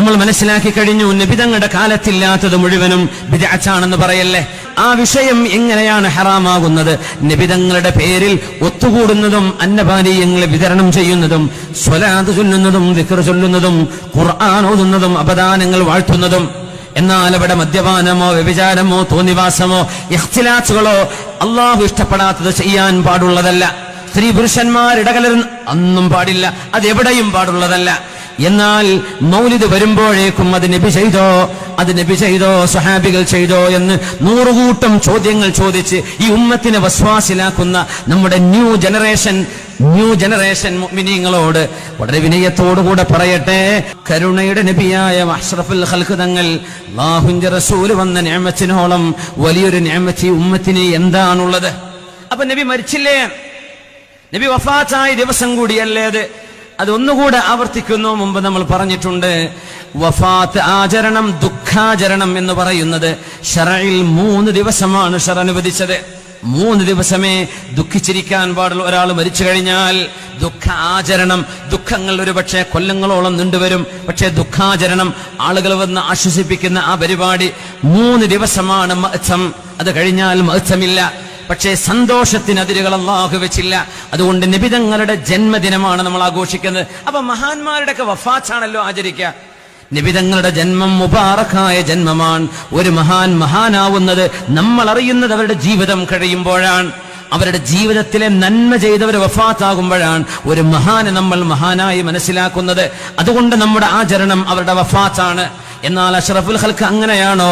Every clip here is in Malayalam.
നമ്മൾ മനസ്സിലാക്കി കഴിഞ്ഞു. നബിതങ്ങളുടെ കാലത്തില്ലാത്തത് മുഴുവനും ബിദ്അത്താണെന്ന് പറയല്ലേ. ആ വിഷയം എങ്ങനെയാണ് ഹറാമാകുന്നത്? നബിതങ്ങളുടെ പേരിൽ ഒത്തുകൂടുന്നതും അന്നപാനീയങ്ങൾ വിതരണം ചെയ്യുന്നതും സ്വലാത്ത് ചൊല്ലുന്നതും ദിക്ർ ചൊല്ലുന്നതും ഖുർആൻ ഓതുന്നതും അപദാനങ്ങൾ വാഴ്ത്തുന്നതും. എന്നാൽ അവിടെ മദ്യപാനമോ വ്യഭിചാരമോ തോന്നിവാസമോ ഇഖ്തിലാത്തുകളോ അള്ളാഹു ഇഷ്ടപ്പെടാത്തത് ചെയ്യാൻ പാടുള്ളതല്ല. സ്ത്രീ പുരുഷന്മാരിടകലരുന്ന അന്നും പാടില്ല, അതെവിടെയും പാടുള്ളതല്ല. എന്നാൽ മൗലിദ് വരുമ്പോഴേക്കും അത് നബി ചെയ്തോ സ്വഹാബികൾ ചെയ്തോ എന്ന് 100 കൂട്ടം ചോദ്യങ്ങൾ ചോദിച്ച് ഈ ഉമ്മത്തിനെ വസ്വാസിലാക്കുന്ന നമ്മുടെ ന്യൂ ജനറേഷൻ മുഅ്മിനീങ്ങളോട് വളരെ വിനയത്തോടുകൂടെ പറയട്ടെ, കരുണയുടെ നബിയായ അഷ്റഫുൽ ഖൽഖ് തങ്ങൾ അല്ലാഹുവിന്റെ റസൂൽ വന്ന നിഅമത്തിനോളം വലിയൊരു നിഅമത്ത് ഈ ഉമ്മത്തിന് എന്താണുള്ളത്? അപ്പൊ നബി മരിച്ചില്ലേ? നബി വഫാത്തായ ദിവസം കൂടിയല്ലേ അത്? അതൊന്നുകൂടെ ആവർത്തിക്കുന്നു. മുമ്പ് നമ്മൾ പറഞ്ഞിട്ടുണ്ട്, വഫാത്ത് ആചരണം, ദുഃഖാചരണം എന്ന് പറയുന്നത് ശറഇൽ 3 ദിവസമാണ് ശറ അനുവദിച്ചത്. 3 ദിവസമേ ദുഃഖിച്ചിരിക്കാൻ പാടുള്ളൂ. ഒരാൾ മരിച്ചു കഴിഞ്ഞാൽ ദുഃഖ ആചരണം, ദുഃഖങ്ങൾ ഒരുപക്ഷെ കൊല്ലങ്ങളോളം നീണ്ടുവരും. പക്ഷേ ദുഃഖാചരണം, ആളുകൾ വന്ന് ആശ്വസിപ്പിക്കുന്ന ആ പരിപാടി 3 ദിവസമാണ് മഅ്സം. അത് കഴിഞ്ഞാൽ മഅ്സമില്ല. പക്ഷേ സന്തോഷത്തിന് അതിരുകൾ അല്ലാഹു വെച്ചില്ല. അതുകൊണ്ട് നബിതങ്ങളുടെ ജന്മദിനമാണ് നമ്മൾ ആഘോഷിക്കുന്നത്. അപ്പൊ മഹാന്മാരുടെ ഒക്കെ വഫാത്താണല്ലോ ആചരിക്കുക. നബിതങ്ങളുടെ ജന്മം മുബാറക്കായ ജന്മമാണ്. ഒരു മഹാനാവുന്നത് നമ്മൾ അറിയുന്നത് അവരുടെ ജീവിതം കഴിയുമ്പോഴാണ്. അവരുടെ ജീവിതത്തിലെ നന്മ ചെയ്തവർ വഫാത്താകുമ്പോഴാണ് ഒരു മഹാനെ നമ്മൾ മഹാനായി മനസ്സിലാക്കുന്നത്. അതുകൊണ്ട് നമ്മുടെ ആചരണം അവരുടെ വഫാത്താണ്. എന്നാൽ അഷ്റഫുൽ ഖൽഖ് അങ്ങനെയാണോ?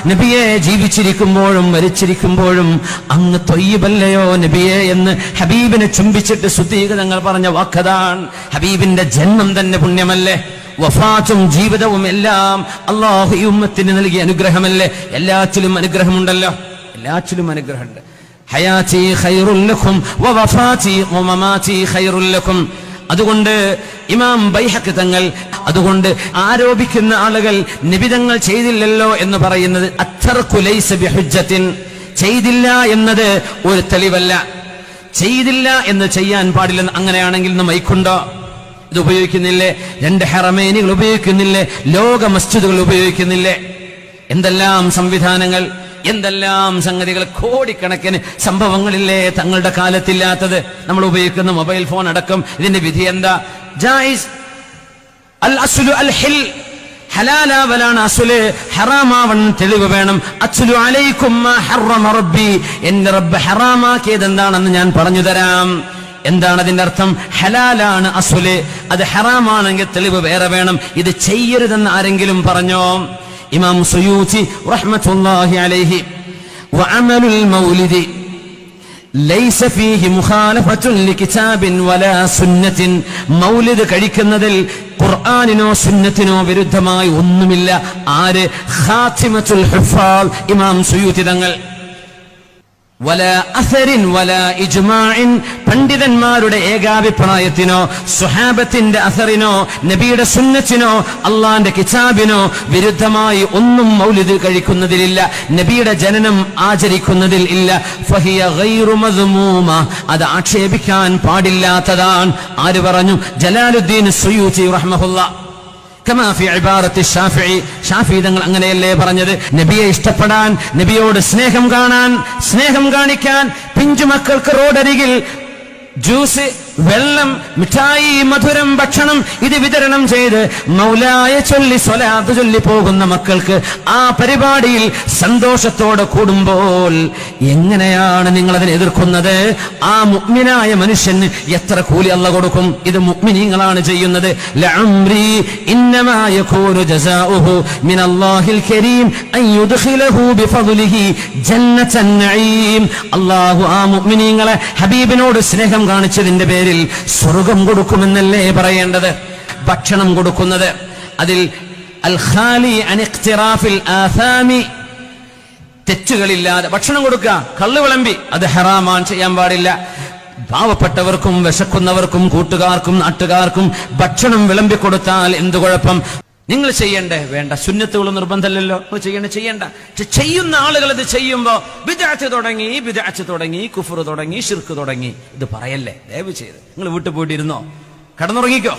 നബിയെ ജീവിച്ചിരിക്കുമ്പോഴും മരിച്ചിരിക്കുമ്പോഴും അങ്ങ് ത്വയ്യിബല്ലയോ നബിയെ എന്ന് ഹബീബിനെ ചുംബിച്ചിട്ട് സുദ്ദീഖ് പറഞ്ഞ വാക്കതാണ്. ഹബീബിന്റെ ജന്മം തന്നെ പുണ്യമല്ലേ? വഫാത്തും ജീവിതവും എല്ലാം അല്ലാഹു ഈ ഉമ്മത്തിന് നൽകിയ അനുഗ്രഹമല്ലേ? എല്ലാറ്റിലും അനുഗ്രഹമുണ്ടല്ലോ, എല്ലാറ്റിലും അനുഗ്രഹമുണ്ട്. ഹയാതി ഖൈറുൽ ലക്കും വവഫാതി വമമാതി ഖൈറുൽ ലക്കും. അതുകൊണ്ട് ഇമാം ബൈഹഖി തങ്ങൾ അതുകൊണ്ട് ആരോപിക്കുന്ന ആളുകൾ നിബിതങ്ങൾ ചെയ്തില്ലല്ലോ എന്ന് പറയുന്നത് അത്തർക്കു ലൈസ ബിഹുജ്ജത്തിൻ, ചെയ്തില്ല എന്നത് ഒരു തെളിവല്ല. ചെയ്തില്ല എന്ന് ചെയ്യാൻ പാടില്ലെന്ന്. അങ്ങനെയാണെങ്കിൽ ഇന്ന് മൈക്കുണ്ടോ? ഇത് ഉപയോഗിക്കുന്നില്ലേ? 2 ഹറമൈനുകൾ ഉപയോഗിക്കുന്നില്ലേ? ലോക മസ്ജിദുകൾ ഉപയോഗിക്കുന്നില്ലേ? എന്തെല്ലാം സംവിധാനങ്ങൾ, എന്തെല്ലാം സംഗതികൾ, കോടിക്കണക്കിന് സംഭവങ്ങളില്ലേ തങ്ങളുടെ കാലത്തില്ലാത്തത്? നമ്മൾ ഉപയോഗിക്കുന്ന മൊബൈൽ ഫോൺ അടക്കം ഇതിന്റെ വിധി എന്താ? ജായിസ് അൽ അസ്ലു അൽ ഹിൽ, ഹലാലാവലാണ് അസ്ല്, ഹറാമാവൻ തെളിവ് വേണം. അസ്ലു അലൈക്കും മാ ഹറമ റബ്ബി, എന്റെ റബ്ബ് ഹറാമാക്കിയത് എന്താണെന്ന് ഞാൻ പറഞ്ഞു തരാം. എന്താണ് അതിന്റെ അർത്ഥം? ഹലാലാണ് അസ്ല്, അത് ഹറാമാണെങ്കിൽ തെളിവ് വേറെ വേണം. ഇത് ചെയ്യരുതെന്ന് ആരെങ്കിലും പറഞ്ഞോ? ഇമാം സുയൂത്തി റഹ്മത്തുള്ളാഹി അലൈഹി വഅമലുൽ മൗലിദി ലൈസ ഫീഹി മുഖാലഫത്തുൻ ലികിതാബിൻ വലാ സുന്നത്തിൻ. മൗലിദ് കഴിക്കുന്നതിൽ ഖുർആനിനോ സുന്നത്തിനോ വിരുദ്ധമായി ഒന്നുമില്ല. ആര്? ഖാതിമത്തുൽ ഹുഫാദ് ഇമാം സുയൂത്തി തങ്ങൾ. വലാ അസരിൻ വലാ ഇജ്മാഇൻ, പണ്ഡിതന്മാരുടെ ഏകാഭിപ്രായത്തിനോ സ്വഹാബത്തിന്റെ അസറിനോ നബിയുടെ സുന്നത്തിനോ അള്ളാന്റെ കിതാബിനോ വിരുദ്ധമായി ഒന്നും മൗലിദ് കഴിക്കുന്നതിലില്ല, നബിയുടെ ജനനം ആചരിക്കുന്നതിൽ ഇല്ല. ഫഹിയ ഗൈറു മദ്മൂമ, അത് ആക്ഷേപിക്കാൻ പാടില്ലാത്തതാണ്. ആര് പറഞ്ഞു? ജലാലുദ്ദീൻ സുയൂത്തി റഹ്മഹുല്ലാഹ്. കമാ ഫി ഇബാറത്തി ഷാഫിഈ, ഷാഫിഈ തങ്ങൾ അങ്ങനെയല്ലേ പറഞ്ഞത്? നബിയെ ഇഷ്ടപ്പെടാൻ, നബിയോട് സ്നേഹം കാണാൻ, സ്നേഹം കാണിക്കാൻ പിഞ്ചുമക്കൾക്ക് റോഡരികിൽ ജ്യൂസ്, വെള്ളം, മിഠായി, മധുരം, ഭക്ഷണം ഇത് വിതരണം ചെയ്ത് മൗലായ ചൊല്ലി സ്വലാത്ത് ചൊല്ലി പോകുന്ന മക്കൾക്ക് ആ പരിപാടിയിൽ സന്തോഷത്തോടെ കൂടുമ്പോൾ എങ്ങനെയാണ് നിങ്ങൾ അതിനെ എതിർക്കുന്നത്? ആ മുഅ്മിനായ മനുഷ്യന് എത്ര കൂലി അല്ലാഹു കൊടുക്കും? ഇത് മുഅ്മിനീങ്ങളാണ് ചെയ്യുന്നത്. ലഅംരി ഇന്നമാ യകൂനു ജസാഉഹു മിനല്ലാഹിൽ കരീം അൻ യുദ്ഖിലഹു ബിഫദ്ലിഹി ജന്നത്തൻ നഈം. അല്ലാഹു ആ മുഅ്മിനീങ്ങളെ ഹബീബിനോട് സ്നേഹം കാണിച്ചതിന്റെ പേരിൽ സ്വർഗം കൊടുക്കുമെന്നല്ലേ പറയേണ്ടത്? ഭക്ഷണം കൊടുക്കുന്നത് അതിൽ അൽ ഖാലി അൻ ഇഖ്തിറാഫിൽ ആസാമി, തെറ്റുകളില്ലാതെ ഭക്ഷണം കൊടുക്കുക. കള്ളു വിളമ്പി അത് ഹറാമാണ്, ചെയ്യാൻ പാടില്ല. പാവപ്പെട്ടവർക്കും വിശക്കുന്നവർക്കും കൂട്ടുകാർക്കും നാട്ടുകാർക്കും ഭക്ഷണം വിളമ്പിക്കൊടുത്താൽ എന്ത് കുഴപ്പം? നിങ്ങൾ ചെയ്യണ്ടേ? വേണ്ട, സുന്നത്തുകൾ നിർബന്ധമല്ലല്ലോ, ചെയ്യണ്ട. പക്ഷെ ചെയ്യുന്ന ആളുകൾ ഇത് ചെയ്യുമ്പോ ബിദ്അത്ത് തുടങ്ങി, കുഫ്ർ തുടങ്ങി, ശിർക്ക് തുടങ്ങി, ഇത് പറയല്ലേ ദയവ് ചെയ്ത്. നിങ്ങൾ വീട്ടിൽ പോയിട്ടിരുന്നോ? കടന്നുറങ്ങിക്കോ.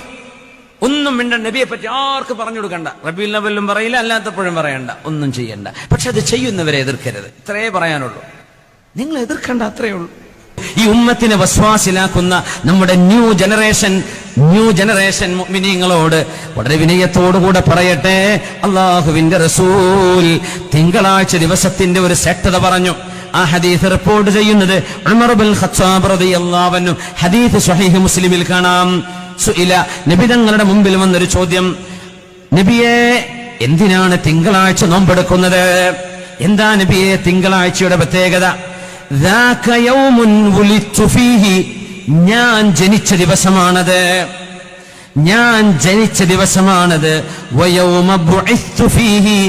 ഒന്നും ഒന്നും മിണ്ട, നബിയെ പറ്റി ആർക്ക് പറഞ്ഞു കൊടുക്കണ്ട, റബീഉൽ അവ്വലിലും പറയില്ല, അല്ലാത്തപ്പോഴും പറയണ്ട, ഒന്നും ചെയ്യണ്ട. പക്ഷെ അത് ചെയ്യുന്നവരെ എതിർക്കരുത്, ഇത്രേ പറയാനുള്ളൂ. നിങ്ങൾ എതിർക്കണ്ട, അത്രയേ ഉള്ളൂ. ഈ ഉമ്മത്തിനെ വസ്വാസിലാക്കുന്ന നമ്മുടെ ന്യൂ ജനറേഷൻ മുഅ്മിനീങ്ങളോട് വളരെ വിനയത്തോടുകൂടെ പറയട്ടെ, അല്ലാഹുവിന്റെ റസൂൽ തിങ്കളാഴ്ച ദിവസത്തിന്റെ ഒരു ശ്രേഷ്ഠത പറഞ്ഞു. ആ ഹദീസ് റിപ്പോർട്ട് ചെയ്യുന്നത് ഉമർ ഇബ്നുൽ ഖത്താബ് റളിയല്ലാഹു അൻഹു. ഹദീസ് സ്വഹീഹ് മുസ്ലിമിൽ കാണാം. സുഇല, നബി തങ്ങളുടെ മുമ്പിൽ വന്നൊരു ചോദ്യം, നബിയെ എന്തിനാണ് തിങ്കളാഴ്ച നോമ്പെടുക്കുന്നത്? എന്താ നബിയെ തിങ്കളാഴ്ചയുടെ പ്രത്യേകത? ذاك يوم ولدت فيه, ഞാൻ ജനിച്ച ദിവസമാണത്. വയൗമ ബുഇസ്തു ഫീഹി,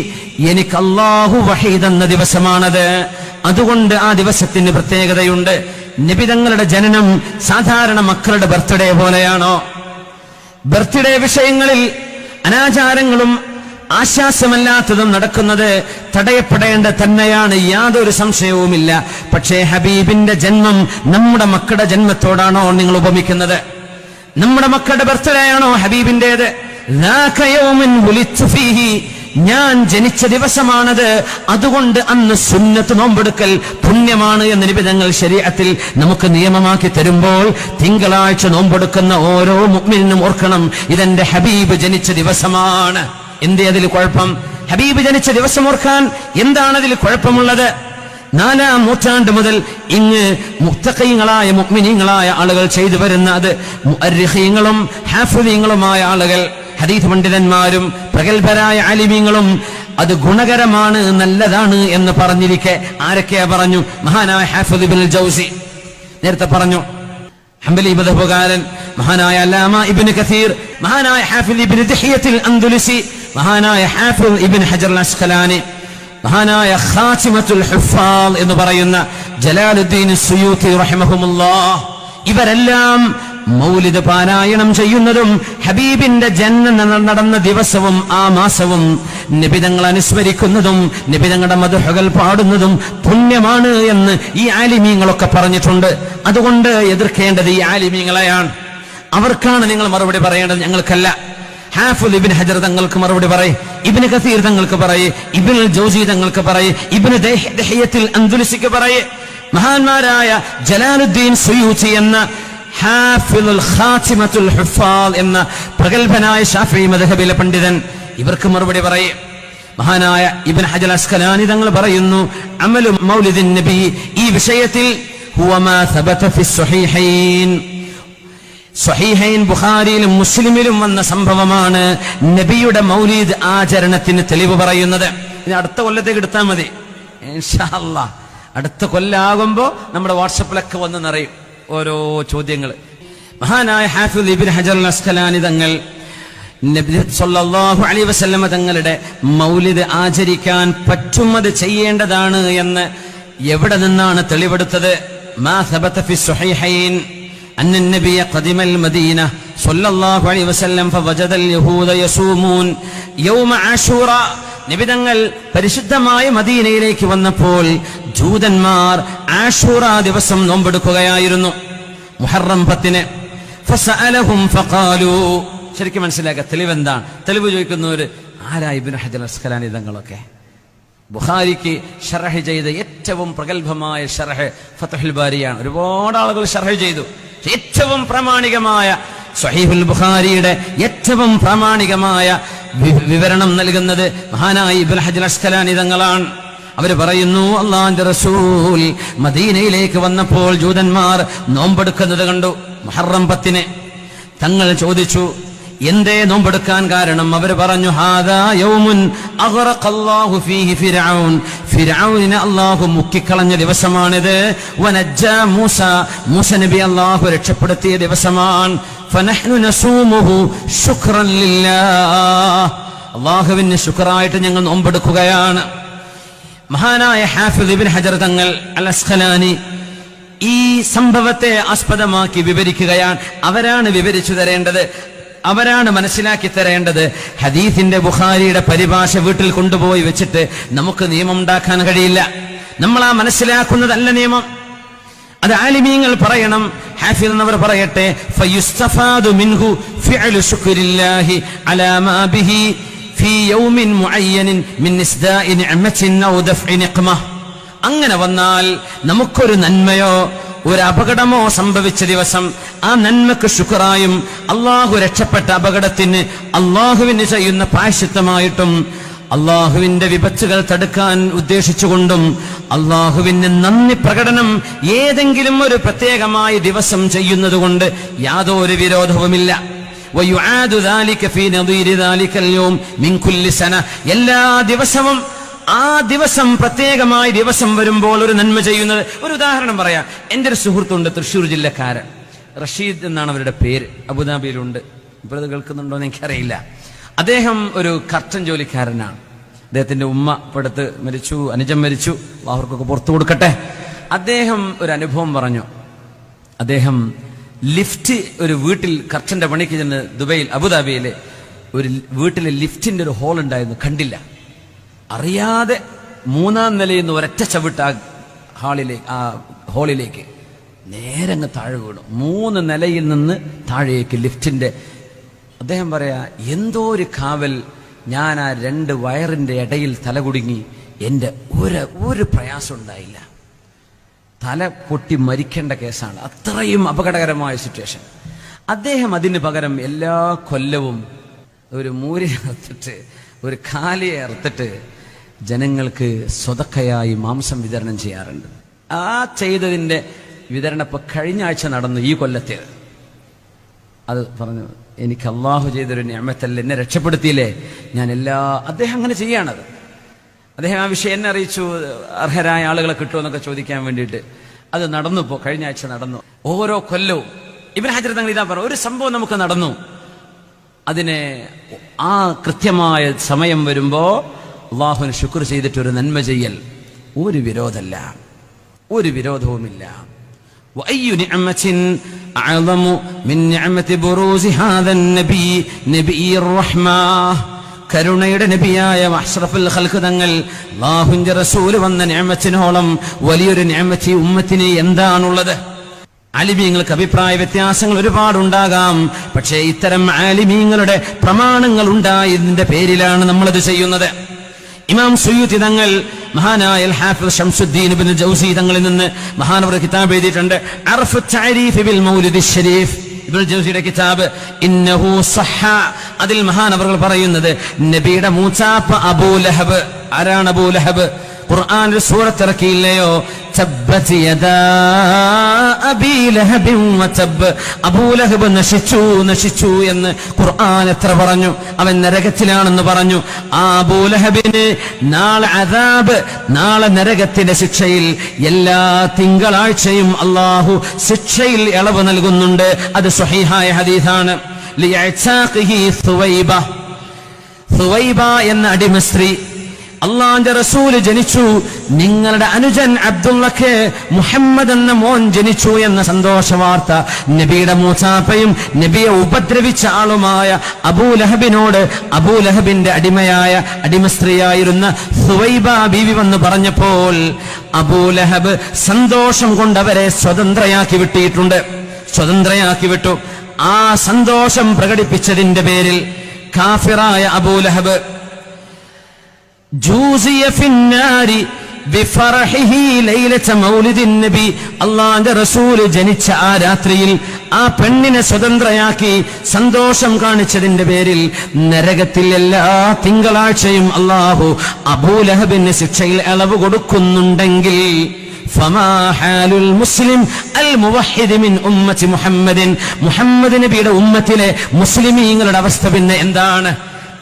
എനിക്ക് അല്ലാഹു വഹീ തന്ന ദിവസമാണത്. അതുകൊണ്ട് ആ ദിവസത്തിന് പ്രത്യേകതയുണ്ട്. നബി തങ്ങളുടെ ജനനം സാധാരണ മക്കളുടെ ബർത്ത്ഡേ പോലെയാണോ? ബർത്ത്ഡേ വിഷയങ്ങളിൽ അനാചാരങ്ങളും ആശ്വാസമല്ലാത്തതും നടക്കുന്നത് തടയപ്പെടേണ്ട തന്നെയാണ്, യാതൊരു സംശയവുമില്ല. പക്ഷേ ഹബീബിന്റെ ജന്മം നമ്മുടെ മക്കളുടെ ജന്മത്തോടാണോ നിങ്ങൾ ഉപമിക്കുന്നത്? നമ്മുടെ മക്കളുടെ ബർത്ത്ഡേ ആണോ ഹബീബിന്റേത്? ഞാൻ ജനിച്ച ദിവസമാണത്, അതുകൊണ്ട് അന്ന് സുന്നത്ത് നോമ്പെടുക്കൽ പുണ്യമാണ് എന്ന് നബി തങ്ങൾ ശരീഅത്തിൽ നമുക്ക് നിയമമാക്കി തരുമ്പോൾ തിങ്കളാഴ്ച നോമ്പെടുക്കുന്ന ഓരോ മുഅ്മിനും ഓർക്കണം, ഇതെന്റെ ഹബീബ് ജനിച്ച ദിവസമാണ്. എന്തേ അതിൽ കുഴപ്പം? ഹബീബ് ജനിച്ച ദിവസം ഓർക്കാൻ എന്താണ് അതിൽ കുഴപ്പമുള്ളത്? 4-ാം നൂറ്റാണ്ട് മുതൽ ഇങ്ങ് മുത്തഖീങ്ങളായ മുഅ്മിനീങ്ങളായ ആളുകൾ ചെയ്തു വരുന്ന അത് മുഅർരിഖീങ്ങളും ഹാഫിളീങ്ങളുമായ ആളുകൾ, ഹദീസ് പണ്ഡിതന്മാരും പ്രഗൽഭരായ ആലിമീങ്ങളും അത് ഗുണകരമാണ്, നല്ലതാണ് എന്ന് പറഞ്ഞിരിക്കെ ആരൊക്കെയാ പറഞ്ഞു? മഹാനായ ഹാഫിദ് ഇബ്നുൽ ജൗസി നേരത്തെ പറഞ്ഞു, ഹംബലി മദ്ഹബുകാരൻ, മഹാനായ അല്ലാമ ഇബ്നു കസീർ, മഹാനായ ഹാഫിദ് ഇബ്നു ദിഹിയത്തുൽ അൻദുലുസി, മഹാനായ ഹാഫിദ് ഇബ്നു ഹജർ അൽ അസ്ഖലാനി, മഹാനായ ഖാതിമത്തുൽ ഹുഫാദ് എന്ന് പറയുന്ന ജലാലുദ്ദീൻ സുയൂത്തി റഹിമഹുമുല്ലാഹ്. ഇവരെല്ലാം മൗലിദ് പാരായണം ചെയ്യുന്നതും ഹബീബിന്റെ ജനനം നടന്ന ദിവസവും ആ മാസവും നബിതങ്ങൾ അനുസ്മരിക്കുന്നതും നബിതങ്ങളുടെ മദ്ഹുകൾ പാടുന്നതും പുണ്യമാണ് എന്ന് ഈ ആലിമീങ്ങളൊക്കെ പറഞ്ഞിട്ടുണ്ട്. അതുകൊണ്ട് എതിർക്കേണ്ടത് ഈ ആലിമീങ്ങളെയാണ്. അവർക്കാണ് നിങ്ങൾ മറുപടി പറയേണ്ടത്, ഞങ്ങൾക്കല്ല. ഹാഫിദ് ഇബ്നു ഹജർ തങ്ങൾക്ക് മറുപടി പറയ്, ഇബ്നു കസീർ തങ്ങൾക്ക് പറയ്, ഇബ്നുൽ ജൗസി തങ്ങൾക്ക് പറയ്, ഇബ്നു ദിഹിയത്തുൽ അൻദുലുസിക്ക് പറയ്, മഹാന്മാരായ ജലാലുദ്ദീൻ സുയൂത്തി എന്ന ഹാഫിദുൽ ഖാതിമത്തുൽ ഹുഫാദ് എന്ന പ്രഗൽഭനായ ശാഫിഈ മദ്ഹബിലെ പണ്ഡിതൻ, ഇവർക്ക് മറുപടി പറയ്. മഹാനായ ഇബ്നു ഹജർ അസ്ഖലാനി തങ്ങൾ പറയുന്നു, അമലു മൗലിദിൻ നബി ഈ വിഷയത്തിൽ ഹുവ മാ സബത ഫി സ്വഹീഹൈൻ, സ്വഹീഹൈൻ ബുഖാരിയിലും മുസ്ലിമിലും വന്ന സംഭവമാണ് നബിയുടെ മൗലിദ് ആചരണത്തിന് തെളിവ് പറയുന്നത്. ഇനി അടുത്ത കൊല്ലത്തേക്ക് എടുത്താൽ മതി ഇൻഷാ അല്ലാഹ്. അടുത്ത കൊല്ലാകുമ്പോ നമ്മുടെ വാട്സപ്പിലൊക്കെ വന്ന് നിറയും ഓരോ ചോദ്യങ്ങൾ. മഹാനായ ഹാഫിദ് ഇബ്നു ഹജർ അൽ അസ്ഖലാനി തങ്ങൾ നബി സല്ലല്ലാഹു അലൈഹി വസല്ലമ തങ്ങളുടെ മൗലിദ് ആചരിക്കാൻ പറ്റും, അത് ചെയ്യേണ്ടതാണ് എന്ന് എവിടെ നിന്നാണ് തെളിവെടുത്തത്? മാ സബത ഫി സ്വഹീഹൈൻ أن النبي قدم المدينة صلى الله عليه وسلم فوجد اليهود يصومون يوم عاشوراء. നബി തങ്ങൾ പരിശുദ്ധമായ മദീനയിലേക്ക് വന്നപ്പോൾ ജൂതന്മാർ ആഷൂറ ദിവസം നോമ്പെടുക്കുകയായിരുന്നു, മുഹറം 10. ഫസഅലഹും ഫഖാലു, ശരിക്കും മനസ്സിലാക്കുക തെളിവ് എന്താണ്? തെളിവ് ചോദിക്കുന്നവര് ആരാ? ഇബ്നു ഹജർ അസ്ഖലാനി തങ്ങളൊക്കെ. ബുഖാരിക്ക് ശർഹ് ചെയ്ത ഏറ്റവും പ്രഗൽഭമായ ശർഹ് ഫത്ഹുൽ ബാരിയാണ്. ഒരുപാട് ആളുകൾ ശർഹ് ചെയ്തു. ഏറ്റവും പ്രാമാണികമായ സ്വഹീഹുൽ ബുഖാരിയുടെ ഏറ്റവും പ്രാമാണികമായ വിവരണം നൽകുന്നത് മഹാനായ ഇബ്നു ഹജർ അസ്ഖലാനി തങ്ങളാണ്. അവർ പറയുന്നു, അല്ലാഹുവിന്റെ റസൂൽ മദീനയിലേക്ക് വന്നപ്പോൾ ജൂതന്മാർ നോമ്പെടുക്കുന്നത് കണ്ടു, മുഹറം 10. തങ്ങൾ ചോദിച്ചു, എന്തേ നോമ്പെടുക്കാൻ കാരണം? അവർ പറഞ്ഞു, ഹാദാ യൗമുൻ അഗ്റഖല്ലാഹു ഫീഹി ഫിർഔൻ, ഫിർഔനിനെ അല്ലാഹു മുക്കിക്കളഞ്ഞ ദിവസമാണിത്. വനജ്ജാ മൂസ, മൂസ നബി അല്ലാഹു രക്ഷപ്പെടുത്തിയ ദിവസമാണ്. ഫനഹ്നു നസൂമുഹു ശുക്റൻ ലില്ലാഹ്, അല്ലാഹുവിന് ശുക്റായിട്ട് ഞങ്ങൾ നോമ്പെടുക്കുകയാണ്. മഹാനായ ഹാഫിദ് ഇബ്നു ഹജർ തങ്ങൾ അൽ അസ്ഖലാനി ഈ സംഭവത്തെ ആസ്പദമാക്കി വിവരിക്കുകയാണ്. അവരാണ് വിവരിച്ചു തരേണ്ടത്, അവരാണ് മനസ്സിലാക്കി തരേണ്ടത്. ഹദീസിന്റെ ബുഖാരിയുടെ പരിഭാഷ വീട്ടിൽ കൊണ്ടുപോയി വെച്ചിട്ട് നമുക്ക് നിയമം ഉണ്ടാക്കാൻ കഴിയില്ല. നമ്മൾ ആ മനസ്സിലാക്കുന്നതല്ല നിയമം. അത് ആലിമീങ്ങൾ പറയണം. ഹാഫിദ് എന്നവർ പറയട്ടെ, ഫയുസ്തഫാദു മിൻഹു ഫിഅലു ശുക്രില്ലാഹി അലാ മാ ബിഹി ഫീ യൗമിൻ മുഅയ്യനിൻ മിൻ ഇസ്ദാഇ നിഅമത്തിൻ ഔ ദഫ്ഇ നിഖ്മ. അങ്ങനെ വന്നാൽ നമുക്കൊരു നന്മയോ ഒരു അപകടമോ സംഭവിച്ച ദിവസം ആ നന്മക്ക് ശുക്റായും അള്ളാഹു രക്ഷപ്പെട്ട അപകടത്തിന് അള്ളാഹുവിന് ചെയ്യുന്ന പ്രായശ്ചിത്തമായിട്ടും അള്ളാഹുവിന്റെ വിപത്തുകൾ തടുക്കാൻ ഉദ്ദേശിച്ചുകൊണ്ടും അള്ളാഹുവിന് നന്ദി പ്രകടനം ഏതെങ്കിലും ഒരു പ്രത്യേകമായ ദിവസം ചെയ്യുന്നത് കൊണ്ട് യാതൊരു വിരോധവുമില്ല. എല്ലാ ദിവസവും ആ ദിവസം പ്രത്യേകമായ ദിവസം വരുമ്പോൾ ഒരു നന്മ ചെയ്യുന്നത്. ഒരു ഉദാഹരണം പറയാം. എൻ്റെ ഒരു സുഹൃത്തുണ്ട്, തൃശ്ശൂർ ജില്ലക്കാരൻ, റഷീദ് എന്നാണ് അവരുടെ പേര്, അബുദാബിയിലുണ്ട്. ഇപ്പോഴത് കേൾക്കുന്നുണ്ടോ എന്ന് എനിക്കറിയില്ല. അദ്ദേഹം ഒരു കർട്ടൻ ജോലിക്കാരനാണ്. അദ്ദേഹത്തിന്റെ ഉമ്മ ഇപ്പോഴത്ത് മരിച്ചു, അനുജൻ മരിച്ചു, അവർക്കൊക്കെ പുറത്തു കൊടുക്കട്ടെ. അദ്ദേഹം ഒരു അനുഭവം പറഞ്ഞു. അദ്ദേഹം ലിഫ്റ്റ്, ഒരു വീട്ടിൽ കർട്ടന്റെ പണിക്ക് ചെന്ന് ദുബൈയിൽ അബുദാബിയിലെ ഒരു വീട്ടിലെ ലിഫ്റ്റിന്റെ ഒരു ഹോൾ ഉണ്ടായിരുന്നു, കണ്ടില്ല. അറിയാതെ 3-ാം നിലയിൽ നിന്ന് ഒരൊറ്റ ചവിട്ട് ആ ഹോളിലേക്ക് നേരെ അങ്ങ് താഴെ വീണു. 3 നിലയിൽ നിന്ന് താഴേക്ക് ലിഫ്റ്റിന്റെ. അദ്ദേഹം പറയാ, എന്തോ ഒരു കാവൽ, ഞാൻ ആ 2 വയറിന്റെ ഇടയിൽ തലകുടുങ്ങി, എൻ്റെ ഒരു പ്രയാസം ഉണ്ടായില്ല. തല പൊട്ടി മരിക്കേണ്ട കേസാണ്, അത്രയും അപകടകരമായ സിറ്റുവേഷൻ. അദ്ദേഹം അതിന് പകരം എല്ലാ കൊല്ലവും ഒരു മൂരി അറുത്തിട്ട്, ഒരു കാലിയെ അറുത്തിട്ട് ജനങ്ങൾക്ക് സ്വതക്കയായി മാംസം വിതരണം ചെയ്യാറുണ്ട്. ആ ചെയ്തതിന്റെ വിതരണം ഇപ്പൊ കഴിഞ്ഞ ആഴ്ച നടന്നു, ഈ കൊല്ലത്തേത്. അത് പറഞ്ഞു, എനിക്ക് അള്ളാഹു ചെയ്തൊരു നിഅമത്തല്ല, എന്നെ രക്ഷപ്പെടുത്തിയില്ലേ, അദ്ദേഹം അങ്ങനെ ചെയ്യാണത്. അദ്ദേഹം ആ വിഷയം എന്നെ അറിയിച്ചു, അർഹരായ ആളുകളെ കിട്ടുമെന്നൊക്കെ ചോദിക്കാൻ വേണ്ടിയിട്ട്. അത് നടന്നു, ഇപ്പോ കഴിഞ്ഞ ആഴ്ച നടന്നു. ഓരോ കൊല്ലവും ഇബ്നു ഹജർ തങ്ങൾ ഇതാ പറഞ്ഞു, ഒരു സംഭവം നമുക്ക് നടന്നു, അതിനെ ആ കൃത്യമായ സമയം വരുമ്പോ അള്ളാഹുവിന് ശുക്ർ ചെയ്തിട്ട് ഒരു നന്മ ചെയ്യൽ ഒരു വിരോധമല്ല, ഒരു വിരോധവുമില്ല. وأي نعمة أعظم من نعمة بروز هذا النبي نبي الرحمة. കരുണയുടെ നബിയായ അഷ്റഫുൽ ഖൽഖ് തങ്ങൾ, അല്ലാഹുവിന്റെ റസൂൽ വന്ന നിഅമത്തിനോളം വലിയൊരു നിഅമത്ത് ഉമ്മത്തിന് എന്താണുള്ളത്? ആലിമീങ്ങൾക്ക് അഭിപ്രായ വ്യത്യാസങ്ങൾ ഒരുപാടുണ്ടാകാം. പക്ഷേ ഇത്തരം ആലിമീങ്ങളുടെ പ്രമാണങ്ങൾ ഉണ്ടായതിന്റെ പേരിലാണ് നമ്മളത് ചെയ്യുന്നത്. ഇമാം സുയൂത്തി തങ്ങൾ, മഹാനായ ഹാഫിദ് ശംസുദ്ദീൻ ഇബ്നു ജൗസി തങ്ങളിൽ നിന്ന് മഹാനവർ കിതാബ് എഴുതിയിട്ടുണ്ട്, അർഫു തഅരീഫ് ബിൽ മൗലിദി ശരീഫ്. ഇബ്നു ജൗസിയുടെ കിതാബ് ഇന്നഹു സഹ. അതിൽ മഹാനവർ പറയുന്നത്, നബിയുടെ മൂച്ചാപ്പ അബൂ ലഹബ്. ആരാണ് അബൂ ലഹബ്? ഖുർആനിൽ സൂറത്ത് ഇറക്കിയില്ലയോ, തബ്ബത് യദാ അബീ ലഹബിൻ വതബ്. അബൂ ലഹബ് നശിച്ചു എന്ന് ഖുർആൻ എത്ര പറഞ്ഞു? അവൻ നരകത്തിലാണെന്ന് പറഞ്ഞു. ആ അബൂ ലഹബിന് നാളെ അദാബ്, നാളെ നരകത്തിന്റെ ശിക്ഷയിൽ എല്ലാ തിങ്കളാഴ്ചയും അല്ലാഹു ശിക്ഷയിൽ ഇളവ് നൽകുന്നുണ്ട്. അത് സ്വഹീഹായ ഹദീസാണ്. ലിയഅ്താഖിഹി സുവൈബ എന്ന അടിമ സ്ത്രീ, അള്ളാന്റെ റസൂല് ജനിച്ചു, നിങ്ങളുടെ അനുജൻ അബ്ദുള്ളക്ക് മുഹമ്മദ് എന്ന മോൻ ജനിച്ചു എന്ന സന്തോഷ വാർത്ത നബിയുടെ മൂസാപ്പയും നബിയെ ഉപദ്രവിച്ച ആളുമായ അബൂലഹബിനോട് അബൂലഹബിന്റെ അടിമ സ്ത്രീയായിരുന്ന സുവൈബ ബീവി വന്ന് പറഞ്ഞപ്പോൾ അബൂലഹബ് സന്തോഷം കൊണ്ട് അവരെ സ്വതന്ത്രയാക്കി വിട്ടു. ആ സന്തോഷം പ്രകടിപ്പിച്ചതിന്റെ പേരിൽ കാഫിറായ അബൂലഹബ് ജൂസിയ ഫിന്നാരി ബിഫറഹിഹി ലൈലത മൗലിദിൻ നബി. അല്ലാഹുവിന്റെ റസൂൽ ജനിച്ച ആ രാത്രിയിൽ ആ പെണ്ണിനെ സ്വതന്ത്രയാക്കി സന്തോഷം കാണിച്ചതിന്റെ പേരിൽ നരകത്തിൽ എല്ലാ തിങ്കളാഴ്ചയും അല്ലാഹു അബൂലഹബിന് ശിക്ഷയിൽ ഇളവ് കൊടുക്കുന്നുണ്ടെങ്കിൽ ഫമാ ഹാലുൽ മുസ്ലിം അൽ മുവഹിദ് മിൻ ഉമ്മത്തി മുഹമ്മദിൻ. മുഹമ്മദ് നബിയുടെ ഉമ്മത്തിലെ മുസ്ലിമീങ്ങളുടെ അവസ്ഥ പിന്നെ എന്താണ്?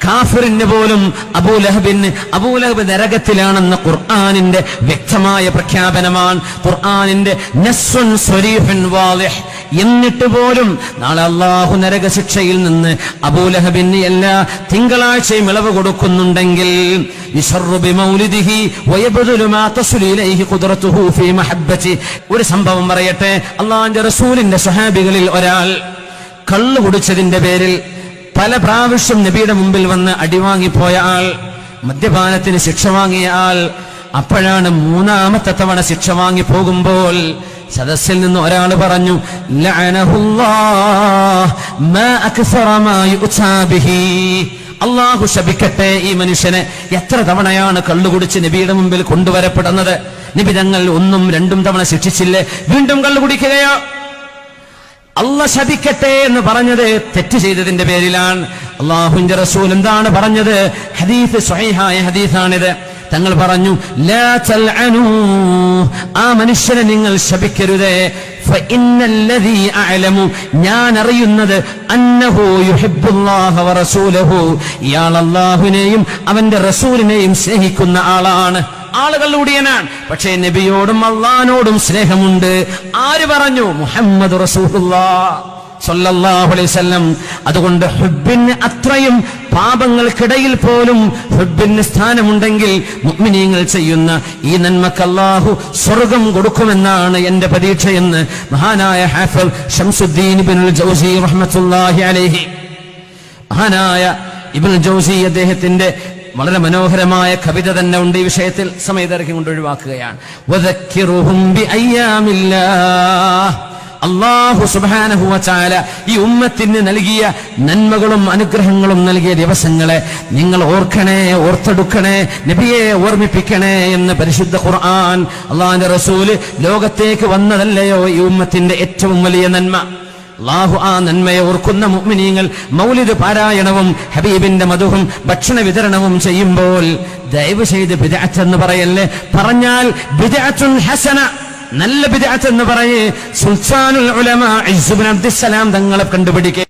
കാഫിറിന് പോലും അബൂലഹബ് നരകത്തിലാണെന്ന ഖുർആനിന്റെ വ്യക്തമായ പ്രഖ്യാപനമാണ്. ഖുർആനിന്റെ നസ്സുൻ സ്വരീഹുൻ വാളിഹ്. എന്നിട്ട് പോലും നാളെ അല്ലാഹു നരക ശിക്ഷയിൽ നിന്ന് അബൂലഹബിന് എല്ലാ തിങ്കളാഴ്ചയും ഇളവ് കൊടുക്കുന്നുണ്ടെങ്കിൽ ഒരു സംഭവം പറയട്ടെ. അല്ലാഹുവിന്റെ റസൂലിന്റെ സ്വഹാബികളിൽ ഒരാൾ കള്ളു കുടിച്ചതിന്റെ പേരിൽ പല പ്രാവശ്യം നബിയുടെ മുമ്പിൽ വന്ന് അടിവാങ്ങിപ്പോയ ആൾ, മദ്യപാനത്തിന് ശിക്ഷ വാങ്ങിയ ആൾ, അപ്പോഴാണ് 3-ാമത്തെ തവണ ശിക്ഷ വാങ്ങി പോകുമ്പോൾ സദസ്സിൽ നിന്ന് ഒരാൾ പറഞ്ഞു, ലഅനഹുല്ലാഹ് മാ അക്സറ മാ യുഅ്താ ബിഹി. അല്ലാഹു ശപിക്കട്ടെ ഈ മനുഷ്യനെ. എത്ര തവണയാണ് കള്ളുകുടിച്ച് നബിയുടെ മുമ്പിൽ കൊണ്ടുവരപ്പെടുന്നത്. നബി തങ്ങൾ 1 2 തവണ ശിക്ഷിച്ചില്ലേ, വീണ്ടും കള്ളു കുടിക്കുകയോ? അല്ലാഹ് ശപിക്കട്ടെ എന്ന് പറഞ്ഞത് തെറ്റ് ചെയ്തതിന്റെ പേരിലാണ്. അല്ലാഹുവിന്റെ റസൂൽ എന്താണ് പറഞ്ഞത്? ഹദീസ് സ്വഹീഹായ ഹദീസാണിത്. തങ്ങൾ പറഞ്ഞു, ലാ തൽഅനൂ, ആ മനുഷ്യനെ നിങ്ങൾ ശപിക്കരുതേ. ഫഇന്നല്ലദീ അഅലമു, ഞാൻ അറിയുന്നത്, അന്നഹു യുഹിബ്ബുല്ലാഹ വറസൂലഹു, ഇയാൾ അല്ലാഹുവിനെയും അവന്റെ റസൂലിനെയും സ്നേഹിക്കുന്ന ആളാണ്. ആളുകളുടിയനാണ്, പക്ഷേ നബിയോടും അള്ളാഹിനോടും സ്നേഹമുണ്ട്. ആര് പറഞ്ഞു? മുഹമ്മദ് റസൂലുള്ളാഹ് സ്വല്ലല്ലാഹു അലൈഹി വസല്ലം. അതുകൊണ്ട് ഹുബ്ബിന് അത്രയും പാപങ്ങൾക്കിടയിൽ പോലും ഹുബ്ബിന് സ്ഥാനമുണ്ടെങ്കിൽ മുഅ്മിനീങ്ങൾ ചെയ്യുന്ന ഈ നന്മക്ക് അല്ലാഹു സ്വർഗം കൊടുക്കുമെന്നാണ് എന്റെ പ്രതീക്ഷയെന്ന് മഹാനായ ഹാഫിൾ ശംസുദ്ദീൻ ഇബ്നുൽ ജൗസി റഹ്മത്തുള്ളാഹി അലൈഹി, മഹാനായ ഇബ്നുൽ ജൗസി അദ്ദേഹത്തിന്റെ വളരെ മനോഹരമായ കവിത തന്നെ ഉണ്ട് ഈ വിഷയത്തിൽ. സമയത്തിറക്കി കൊണ്ട് ഒഴിവാക്കുകയാണ്. വദക്കിറുഹും ബിഅയ്യാമില്ലാഹ്, അല്ലാഹു സുബ്ഹാനഹു വ തആല ഈ ഉമ്മത്തിന് നൽകിയ നന്മകളും അനുഗ്രഹങ്ങളും നൽകിയ ദിവസങ്ങളെ നിങ്ങൾ ഓർക്കണേ, ഓർത്തെടുക്കണേ, നബിയെ ഓർമ്മിപ്പിക്കണേ എന്ന് പരിശുദ്ധ ഖുർആൻ. അല്ലാഹുവിന്റെ റസൂല് ലോകത്തേക്ക് വന്നതല്ലയോ ഈ ഉമ്മത്തിന്റെ ഏറ്റവും വലിയ നന്മ. അല്ലാഹു ആ നന്മയെ ഓർക്കുന്ന മുഅ്മിനീങ്ങൾ മൗലിദ് പാരായണവും ഹബീബിന്റെ മദുഹും ഭക്ഷണ വിതരണവും ചെയ്യുമ്പോൾ ദയവ് ചെയ്ത് ബിദ്അത്ത് എന്ന് പറയല്ലേ. പറഞ്ഞാൽ ബിദ്അത്തുൻ ഹസന, നല്ല ബിദ്അത്ത് എന്ന് പറയേ. സുൽത്താനുൽ ഉലമാ ഇസ്സ ഇബ്നു അബ്ദുസ്സലാം തങ്ങളെ കണ്ടുപിടിക്കുക.